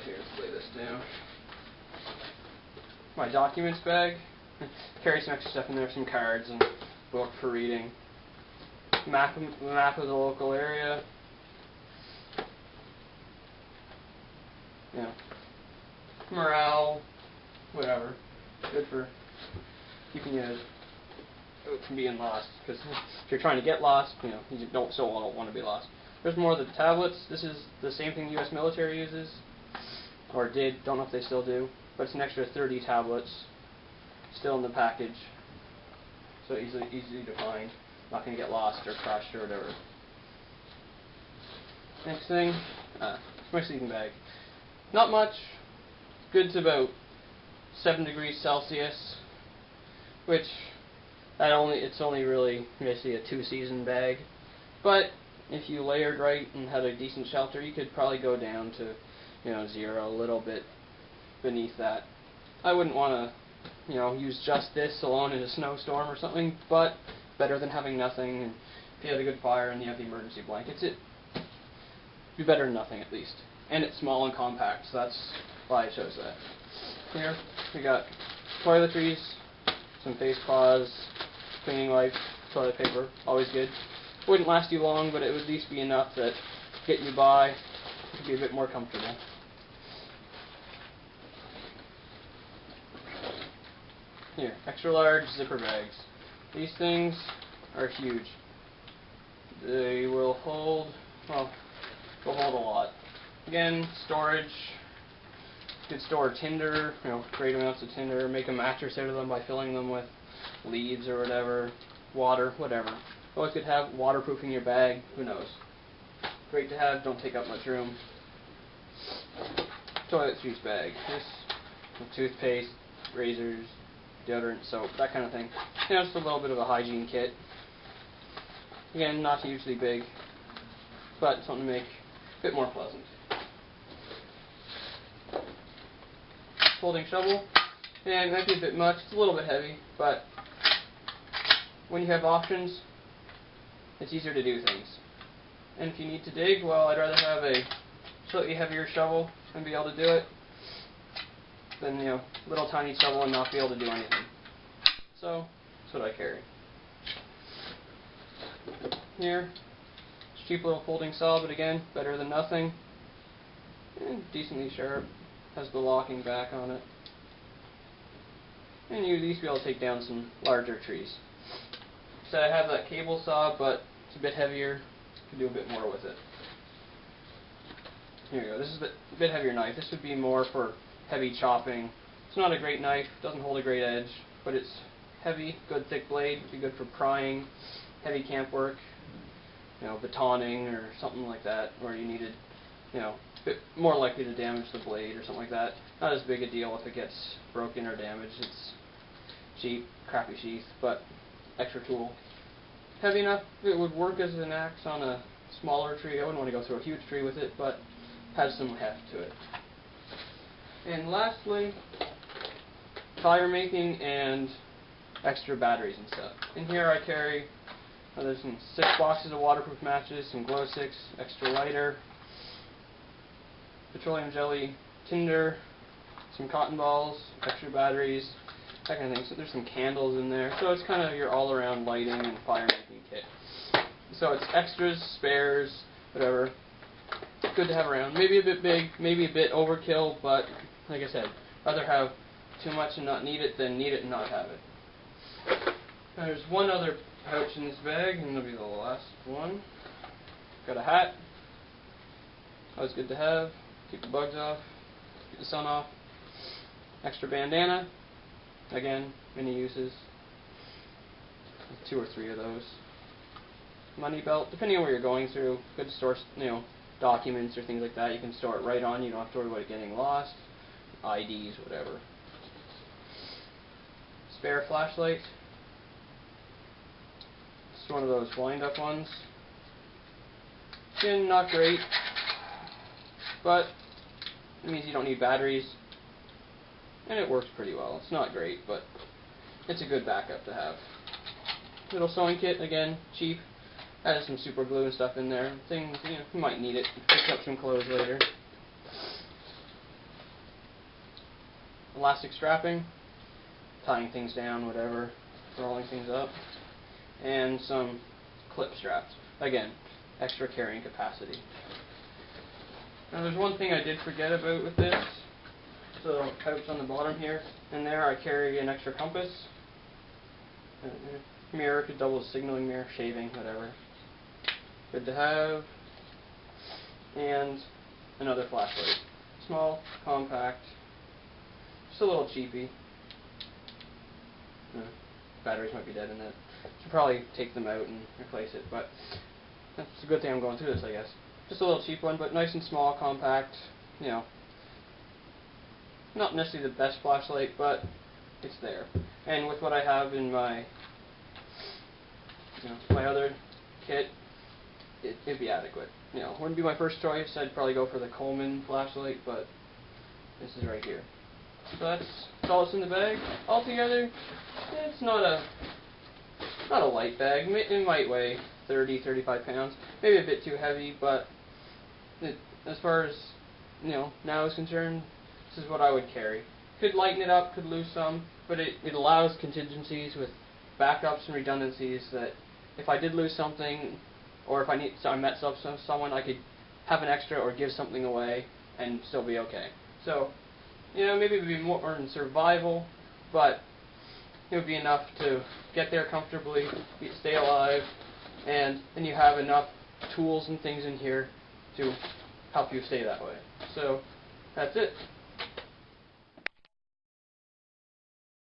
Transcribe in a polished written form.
here, let's lay this down. My documents bag. Carry some extra stuff in there, some cards and book for reading. Map of the local area. You know, morale, whatever. Good for keeping you from being lost. Because if you're trying to get lost, you know, you don't want to be lost. There's more of the tablets. This is the same thing the U.S. military uses, or did. Don't know if they still do. But it's an extra 30 tablets still in the package, so easy to find. Not going to get lost or crushed or whatever. Next thing, my sleeping bag. Not much. Good to about 7 degrees Celsius, which it's only really basically a 2-season bag. But if you layered right and had a decent shelter, you could probably go down to, you know, 0, a little bit beneath that. I wouldn't want to, you know, use just this alone in a snowstorm or something, but better than having nothing. And if you had a good fire and you have the emergency blankets, it'd be better than nothing at least. And it's small and compact, so that's why I chose that. Here we got toiletries, some face cloths, cleaning wipes, toilet paper, always good. Wouldn't last you long, but it would at least be enough that get you by. It could be a bit more comfortable. Here, extra large zipper bags. These things are huge. They will hold, well, they'll hold a lot. Again, storage. You could store tinder, you know, great amounts of tinder. Make a mattress out of them by filling them with leaves or whatever, water, whatever. Always good to have waterproofing your bag. Who knows? Great to have. Don't take up much room. Toiletries bag. This, toothpaste, razors, deodorant, soap, that kind of thing. You know, just a little bit of a hygiene kit. Again, not hugely big, but something to make a bit more pleasant. Folding shovel. Yeah, it might be a bit much. It's a little bit heavy, but when you have options, it's easier to do things. And if you need to dig, well, I'd rather have a slightly heavier shovel and be able to do it than, you know, little tiny shovel and not be able to do anything. So, that's what I carry. Here, it's a cheap little folding saw, but again, better than nothing. And decently sharp. Has the locking back on it. And you at least be able to take down some larger trees. So I have that cable saw, but it's a bit heavier. You can do a bit more with it. Here you go. This is a bit heavier knife. This would be more for heavy chopping. It's not a great knife. Doesn't hold a great edge, but it's heavy, good thick blade. Would be good for prying, heavy camp work, you know, batoning or something like that, where you needed, you know, a bit more likely to damage the blade or something like that. Not as big a deal if it gets broken or damaged. It's cheap, crappy sheath, but extra tool. Heavy enough it would work as an axe on a smaller tree. I wouldn't want to go through a huge tree with it, but has some heft to it. And lastly, fire making and extra batteries and stuff. In here I carry, there's some 6 boxes of waterproof matches, some glow sticks, extra lighter, petroleum jelly, tinder, some cotton balls, extra batteries, that kind of thing. So there's some candles in there. So it's kind of your all-around lighting and fire making kit. So it's extras, spares, whatever. Good to have around. Maybe a bit big, maybe a bit overkill, but like I said, rather have too much and not need it than need it and not have it. Now there's one other pouch in this bag, and it'll be the last one. Got a hat. Always good to have. Keep the bugs off. Keep the sun off. Extra bandana. Again, many uses. 2 or 3 of those. Money belt, depending on where you're going through. Good to store, you know, documents or things like that. You can store it right on. You don't have to worry about it getting lost. IDs, whatever. Spare flashlight. It's one of those wind-up ones. Again, not great, but it means you don't need batteries, and it works pretty well. It's not great, but it's a good backup to have. Little sewing kit, again, cheap. Has some super glue and stuff in there. Things, you know, you might need it. Pick up some clothes later. elastic strapping, tying things down, whatever, rolling things up, and some clip straps. Again, extra carrying capacity. Now there's one thing I did forget about with this. So pouch on the bottom here, and there I carry an extra compass, mirror, could double as signaling mirror, shaving, whatever. Good to have. And another flashlight. Small, compact, just a little cheapy. Batteries might be dead in it. Should probably take them out and replace it, but that's a good thing I'm going through this, I guess. Just a little cheap one, but nice and small, compact, you know. Not necessarily the best flashlight, but it's there. And with what I have in my, my other kit, it'd be adequate. Wouldn't be my first choice. I'd probably go for the Coleman flashlight, but this is right here. So that's all that's in the bag. Altogether, it's not a light bag. It might weigh 30, 35 pounds. Maybe a bit too heavy, but as far as now is concerned, this is what I would carry. Could lighten it up, could lose some, but it allows contingencies with backups and redundancies that if I did lose something, or if I met someone, I could have an extra or give something away and still be okay. So, maybe it would be more in survival, but it would be enough to get there comfortably, stay alive, and then you have enough tools and things in here to help you stay that way. So, that's it.